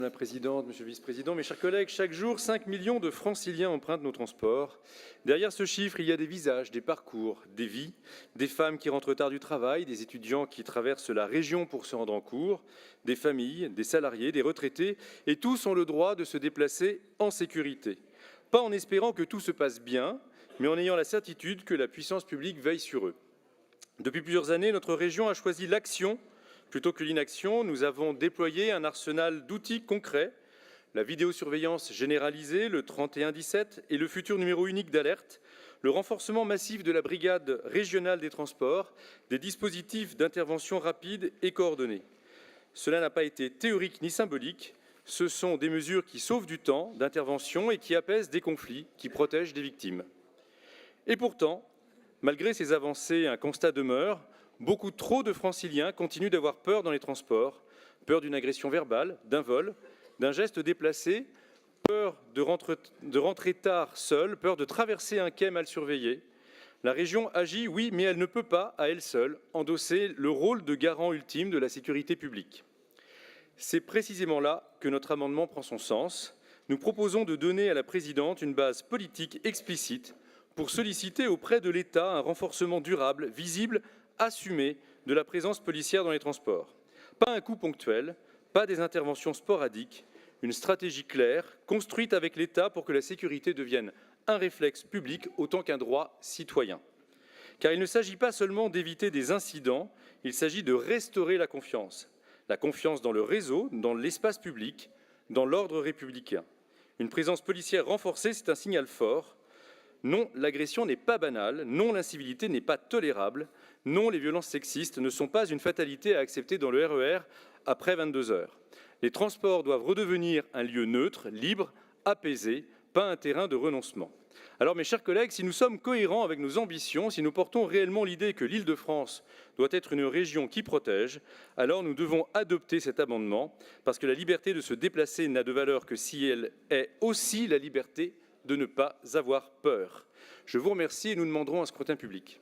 Madame la Présidente, Monsieur le Vice-président, mes chers collègues, chaque jour, 5 millions de Franciliens empruntent nos transports. Derrière ce chiffre, il y a des visages, des parcours, des vies, des femmes qui rentrent tard du travail, des étudiants qui traversent la région pour se rendre en cours, des familles, des salariés, des retraités, et tous ont le droit de se déplacer en sécurité. Pas en espérant que tout se passe bien, mais en ayant la certitude que la puissance publique veille sur eux. Depuis plusieurs années, notre région a choisi l'action plutôt que l'inaction. Nous avons déployé un arsenal d'outils concrets, la vidéosurveillance généralisée, le 3117 et le futur numéro unique d'alerte, le renforcement massif de la brigade régionale des transports, des dispositifs d'intervention rapide et coordonnés. Cela n'a pas été théorique ni symbolique, ce sont des mesures qui sauvent du temps d'intervention et qui apaisent des conflits, qui protègent des victimes. Et pourtant, malgré ces avancées, un constat demeure. Beaucoup trop de Franciliens continuent d'avoir peur dans les transports, peur d'une agression verbale, d'un vol, d'un geste déplacé, peur de rentrer tard seul, peur de traverser un quai mal surveillé. La région agit, oui, mais elle ne peut pas, à elle seule, endosser le rôle de garant ultime de la sécurité publique. C'est précisément là que notre amendement prend son sens. Nous proposons de donner à la présidente une base politique explicite pour solliciter auprès de l'État un renforcement durable, visible, assumé de la présence policière dans les transports. Pas un coup ponctuel, pas des interventions sporadiques, une stratégie claire, construite avec l'État pour que la sécurité devienne un réflexe public autant qu'un droit citoyen. Car il ne s'agit pas seulement d'éviter des incidents, il s'agit de restaurer la confiance dans le réseau, dans l'espace public, dans l'ordre républicain. Une présence policière renforcée, c'est un signal fort. Non, l'agression n'est pas banale, non, l'incivilité n'est pas tolérable, non, les violences sexistes ne sont pas une fatalité à accepter dans le RER après 22 heures. Les transports doivent redevenir un lieu neutre, libre, apaisé, pas un terrain de renoncement. Alors mes chers collègues, si nous sommes cohérents avec nos ambitions, si nous portons réellement l'idée que l'Île-de-France doit être une région qui protège, alors nous devons adopter cet amendement, parce que la liberté de se déplacer n'a de valeur que si elle est aussi la liberté de ne pas avoir peur. Je vous remercie et nous demanderons un scrutin public.